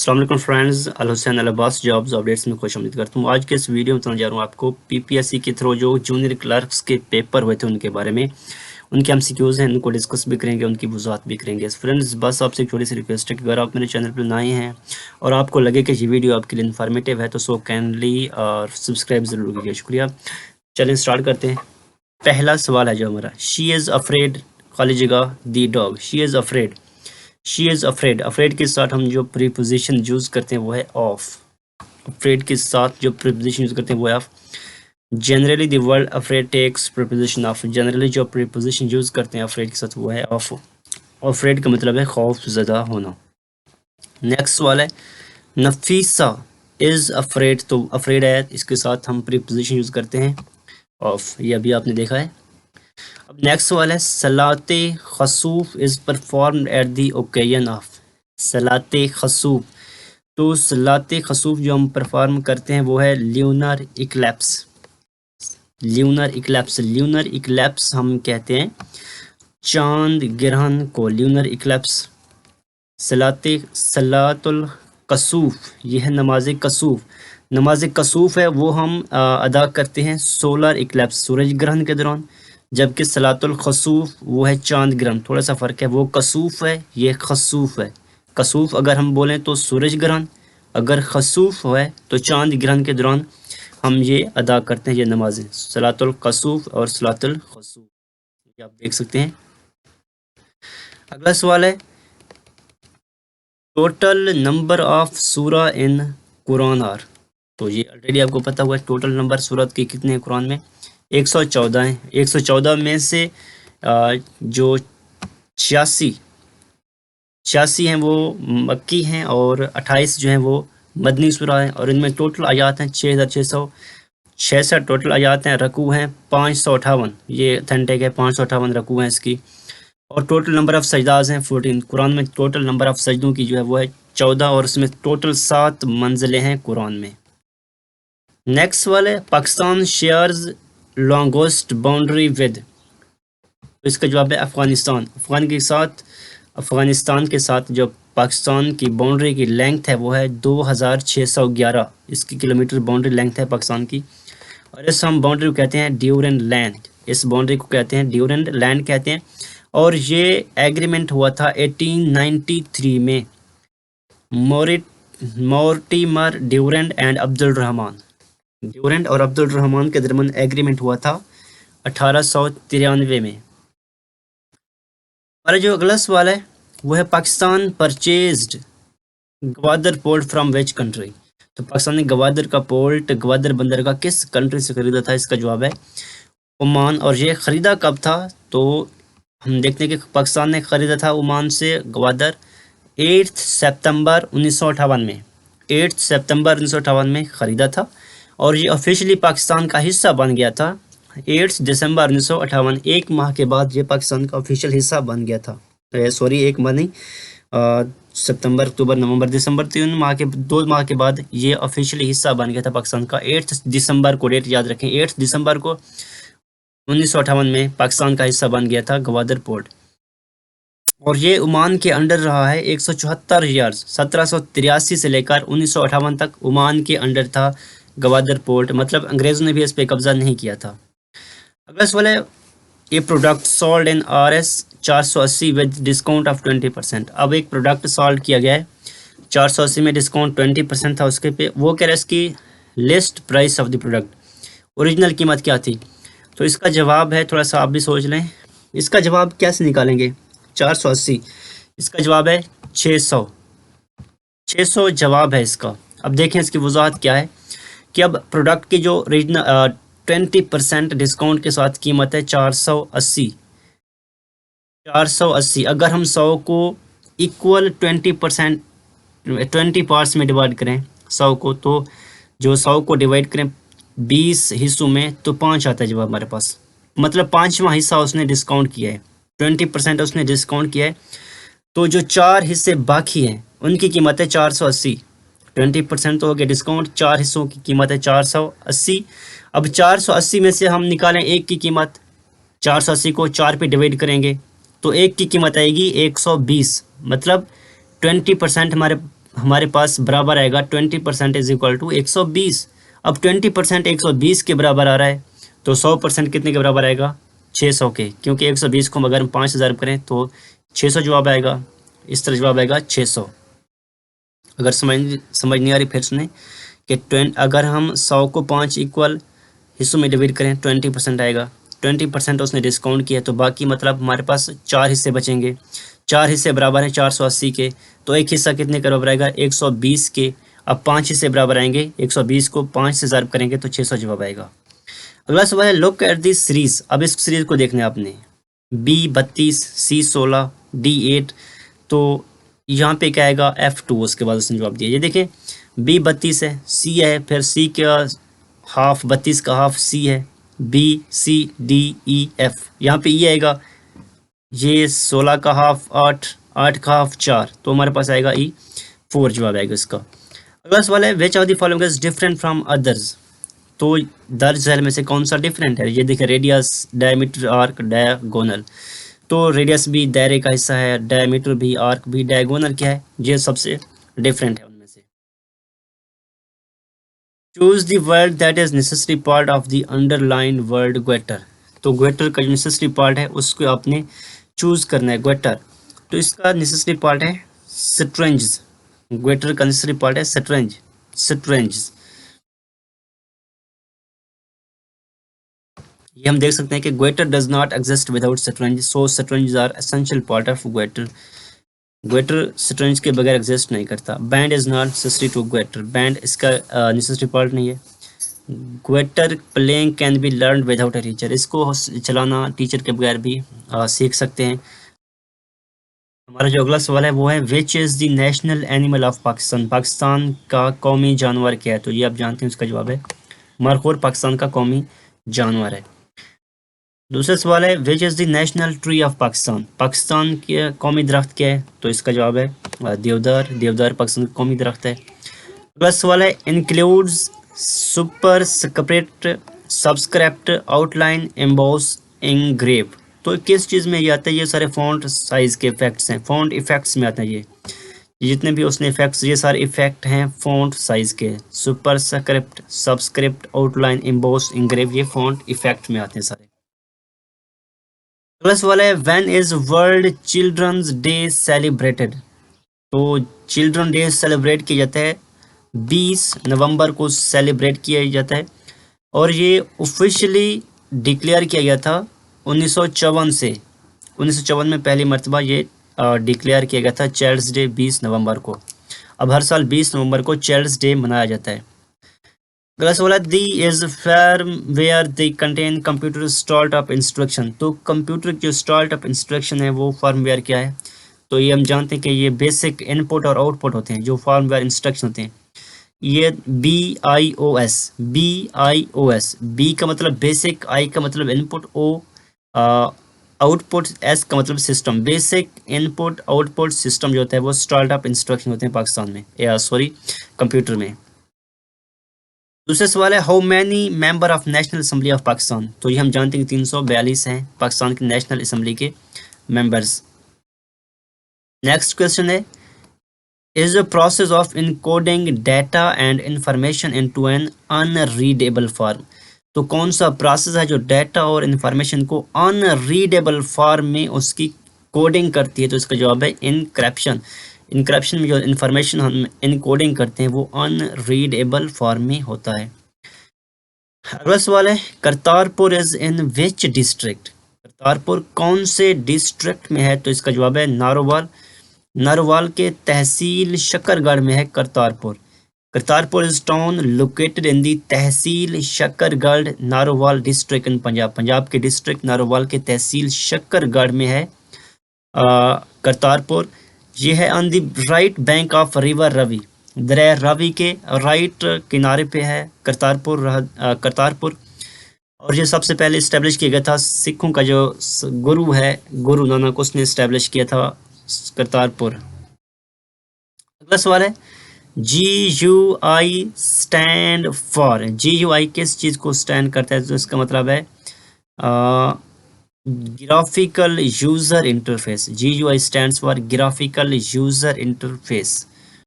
अस्सलाम वालेकुम फ्रेंड्स, अल हुसैन अल Abbas jobs updates में खुश करता हूँ। आज के इस वीडियो में बताने जा रहा हूँ आपको पीपीएससी के थ्रू जो जूनियर क्लर्क्स के पेपर हुए थे उनके बारे में। उनके एमसीक्यूज़ हैं, उनको डिस्कस भी करेंगे, उनकी वजूहत भी करेंगे। फ्रेंड्स, बस आपसे एक छोटी सी रिक्वेस्ट है कि अगर आप मेरे चैनल पर नए हैं और आपको लगे कि ये वीडियो आपके लिए इन्फॉर्मेटिव है तो सो काइंडली और सब्सक्राइब ज़रूर कीजिए। शुक्रिया। चलें स्टार्ट करते हैं। पहला सवाल है जो हमारा, शी इज़ अफ्रेड, खाली जगह दी dog. She is afraid, she is afraid. Afraid के साथ हम जो प्रीपोजिशन यूज़ करते हैं वो है ऑफ। अफ्रेड के साथ जो प्रीपोजिशन यूज़ करते हैं वो है of. Generally the word afraid takes preposition of. Generally जो प्रीपोजिशन यूज़ करते हैं अफ्रेड के साथ वो है ऑफ। अफ्रेड का मतलब है खौफ ज़दा होना। नेक्स्ट सवाल है, नफीसा इज़ अफ्रेड। तो अफ्रेड है, इसके साथ हम प्रीपोजिशन यूज़ करते हैं ऑफ। ये अभी आपने देखा है। अब नेक्स्ट सवाल है, सलाते खसूफ is performed at the occasion of. सलाते खसूफ, तो सलाते खसूफ जो हम परफॉर्म करते हैं वो है lunar Eclipse. Lunar Eclipse, lunar Eclipse हम कहते हैं चांद ग्रहण को, ल्यूनर इक्लिप्स। सलातुल कसूफ, यह है नमाज कसूफ। नमाज कसूफ है वो हम अदा करते हैं सोलर इक्लिप्स, सूरज ग्रहण के दौरान, जबकि सलातुल खसूफ वो है चांद ग्रहण। थोड़ा सा फ़र्क है, वो कसूफ है, ये खसूफ है। कसूफ अगर हम बोलें तो सूरज ग्रहण, अगर खसूफ है तो चांद ग्रहण के दौरान हम ये अदा करते हैं ये नमाजें, सलातुल कसूफ और सलातुल खसूफ। ये आप देख सकते हैं। अगला सवाल है, टोटल नंबर ऑफ सूरा इन कुरान आर। तो ये ऑलरेडी आपको पता हुआ है, टोटल नंबर सूरत के कितने हैं कुरान में, 114 हैं। 114 में से जो 86 हैं वो मक्की हैं और 28 जो हैं वो मदनी सूरा हैं। और इनमें टोटल आयात हैं 6666 टोटल आयात हैं। रकू हैं 558, ये अथेंटिक है, 558 रकू हैं इसकी। और टोटल नंबर ऑफ सजदाज हैं 14। कुरान में टोटल नंबर ऑफ सजदों की जो है वो है 14 और उसमें टोटल 7 मंजिलें हैं कुरान में। नेक्स्ट वाले, Pakistan shares longest boundary with. तो इसका जवाब है अफ़गानिस्तान। अफ़गानिस्तान के साथ जो पाकिस्तान की बाउंड्री की लेंथ है वो है 2611 इसकी किलोमीटर बाउंड्री लेंथ है पाकिस्तान की। और इस हम बाउंड्री को कहते हैं ड्यूरेंट लैंड। इस बाउंड्री को कहते हैं ड्यूरेंट लैंड कहते हैं। और ये एग्रीमेंट हुआ था 1893 में Mortimer Durand and Abdul Rahman. Durand और अब्दुल रहमान के दरमियान एग्रीमेंट हुआ था 1893 में। और जो अगला सवाल है वो है, Pakistan purchased Gwadar port from which country. तो पाकिस्तान ने गवादर का पोर्ट, गवादर बंदर का किस कंट्री से खरीदा था? इसका जवाब है ओमान। और ये ख़रीदा कब था? तो हम देखते हैं कि पाकिस्तान ने ख़रीदा था ओमान से गवादर 8 सितंबर 1958 में। 8 सितंबर 1958 में ख़रीदा था और ये ऑफिशियली पाकिस्तान का हिस्सा बन गया था 8 दिसंबर 1958। एक माह के बाद ये पाकिस्तान का ऑफिशियल हिस्सा बन गया था। सॉरी, एक माह नहीं, सितंबर, अक्टूबर, नवंबर, दिसंबर, 2 माह के बाद ये ऑफिशियली हिस्सा बन गया था पाकिस्तान का। 8 दिसंबर को, डेट याद रखें, 8 दिसंबर को 1958 में पाकिस्तान का हिस्सा बन गया था गवादर पोर्ट। और ये ओमान के अंडर रहा है 174 ईयर्स। 1783 से लेकर 1958 तक ओमान के अंडर था गवादर पोर्ट, मतलब अंग्रेज़ों ने भी इस पर कब्जा नहीं किया था। अगला सवाल है, ये product sold in RS 480 with discount of 20%। अब एक प्रोडक्ट सोल्ड किया गया है 480 में, डिस्काउंट 20% था उसके पे। वो कह रहा है इसकी list price of the product, original कीमत क्या थी? तो इसका जवाब है, थोड़ा सा आप भी सोच लें, इसका जवाब कैसे निकालेंगे? 480, इसका जवाब है 600 जवाब है इसका। अब देखें इसकी वजाहत क्या है कि अब प्रोडक्ट की जो ओरिजिनल 20% डिस्काउंट के साथ कीमत है 480। अगर हम 100 को इक्वल 20% 20 पार्ट्स में डिवाइड करें 100 को, तो जो 100 को डिवाइड करें 20 हिस्सों में तो 5 आता है जवाब हमारे पास। मतलब 5वां हिस्सा उसने डिस्काउंट किया है, 20% उसने डिस्काउंट किया है। तो जो 4 हिस्से बाकी हैं उनकी कीमत है 480। 20% तो हो गया डिस्काउंट, 4 हिस्सों की कीमत है 480। अब 480 में से हम निकालें एक की कीमत, 480 को 4 पे डिवाइड करेंगे तो एक की कीमत आएगी 120। मतलब 20% हमारे हमारे पास बराबर आएगा 20% इज इक्वल टू 120। अब 20% 120 के बराबर आ रहा है, तो 100% कितने के बराबर आएगा? 600 के, क्योंकि 120 को हम अगर हम 5000 करें तो 600 जवाब आएगा। इस तरह जवाब आएगा 600। अगर समझ नहीं आ रही फिर सुने कि अगर हम 100 को 5 इक्वल हिस्सों में डिवाइड करें 20% आएगा। 20% उसने डिस्काउंट किया, तो बाकी मतलब हमारे पास 4 हिस्से बचेंगे। 4 हिस्से बराबर हैं 480 के, तो एक हिस्सा कितने के बराबर आएगा? 120 के। अब 5 हिस्से बराबर आएंगे, 120 को 5 से ज़ार्ब करेंगे तो 600 जवाब आएगा। अगला सवाल है, लुक एट दिस सीरीज। अब इस सीरीज को देखना है आपने, B32, C16, D8। तो यहाँ पे क्या आएगा? F2। उसके बाद उसने जवाब दिया, ये देखें B32 है, C है, फिर C का हाफ 32 का हाफ C है, B C D E F, यहाँ पे E आएगा। ये 16 का हाफ 8, 8 का हाफ 4, तो हमारे पास आएगा E 4 जवाब आएगा इसका। अगला सवाल है, which of the following is different from others. तो दर्ज झैल में से कौन सा डिफरेंट है? ये देखिए, रेडियस, डायमीटर, आर्क, डायगोनल। तो रेडियस भी दायरे का हिस्सा है, डायमीटर भी, आर्क भी, डायगोनल क्या है? ये सबसे डिफरेंट है उनमें से। Choose the word that is necessary part of the underline word guitar. तो ग्वेटर का जो नेसेसरी पार्ट है उसको आपने चूज करना है, ग्वेटर। तो इसका नेसेसरी पार्ट है स्ट्रेंज। ग्वेटर का नेसेसरी पार्ट है स्ट्रेंज, स्ट्रेंज। ये हम देख सकते हैं कि guitar does not exist without strings, so strings are essential part of guitar. Guitar strings के बगैर एग्जिस्ट नहीं करता। Band is not necessary to guitar, band इसका नेसेसरी पार्ट नहीं है। Guitar playing can be learn without a teacher, इसको चलाना teacher के बगैर भी सीख सकते हैं। हमारा जो अगला सवाल है वो है, which is the national animal of Pakistan. Pakistan का कौमी जानवर क्या है? तो ये आप जानते हैं, उसका जवाब है मरखोर, पाकिस्तान का कौमी जानवर है। दूसरा सवाल है, which is the national tree of Pakistan. Pakistan के कौमी दरख्त क्या है? तो इसका जवाब है देवदार, देवदार पाकिस्तान का कौमी दरख्त है। अगला सवाल है, includes superscript, subscript, outline, emboss, engrave. तो किस चीज़ में ये आता है? ये सारे फॉन्ट साइज के इफेक्ट्स हैं, फॉन्ट इफेक्ट्स में आता है ये जितने भी उसने इफेक्ट्स, ये सारे इफेक्ट हैं फॉन्ट साइज के। Superscript, subscript, outline, emboss, engrave, ये फॉन्ट इफेक्ट में आते हैं सारे। अगला सवाल है, when is world children's day celebrated. तो चिल्ड्रन डे सेलिब्रेट किया जाता है 20 नवंबर को सेलिब्रेट किया जाता है, और ये ऑफिशियली डिक्लेयर किया गया था 1954 से। 1954 में पहली मर्तबा ये डिक्लेयर किया गया था चाइल्ड्स डे 20 नवंबर को। अब हर साल 20 नवंबर को चाइल्ड्स डे मनाया जाता है। अगला सवाल है, the is firmware they contain computer start of instruction. तो कंप्यूटर जो स्टार्ट ऑफ इंस्ट्रक्शन है वो फर्मवेयर क्या है? तो ये हम जानते हैं कि ये बेसिक इनपुट और आउटपुट होते हैं जो फर्मवेयर इंस्ट्रक्शन होते हैं। ये BIOS, BIOS, B का मतलब बेसिक, I का मतलब इनपुट, O आउटपुट, S का मतलब system. Basic input output system जो होता है वो स्टार्ट ऑफ इंस्ट्रक्शन होते हैं पाकिस्तान में, या सॉरी कंप्यूटर में। दूसरा सवाल है, how many member of national assembly of Pakistan. तो ये हम जानते हैं कि 342 हैं पाकिस्तान की नेशनल असम्बली के मेंबर्स। नेक्स्ट क्वेश्चन है, is the process of encoding data and information into an unreadable form. तो कौन सा प्रोसेस है जो डाटा और इंफॉर्मेशन को अनरीडेबल फॉर्म में उसकी कोडिंग करती है? तो इसका जवाब है इनक्रिप्शन। इनक्रिप्शन में जो इन्फॉर्मेशन हम इनकोडिंग करते हैं वो अनरीडेबल फॉर्म में होता है। अगला सवाल है, Kartarpur is in which district. Kartarpur कौन से डिस्ट्रिक्ट में है? तो इसका जवाब है नारोवाल। नारोवाल के तहसील शकरगढ़ में है Kartarpur. Kartarpur is town located in the tehsil Shakargarh, Narowal district in Punjab. Punjab के डिस्ट्रिक्ट नारोवाल के तहसील शकरगढ़ में है करतारपुर। ये है on the right bank of river Ravi, दरिया रावी के राइट किनारे पे है करतारपुर, करतारपुर। और ये सबसे पहले इस्टेब्लिश किया गया था सिखों का जो गुरु है, गुरु नानक, उसने इस्टेब्लिश किया था करतारपुर। अगला सवाल है, GUI स्टैंड फॉर। GUI किस चीज़ को स्टैंड करता है? तो इसका मतलब है graphical user interface. GUI stands for graphical user interface.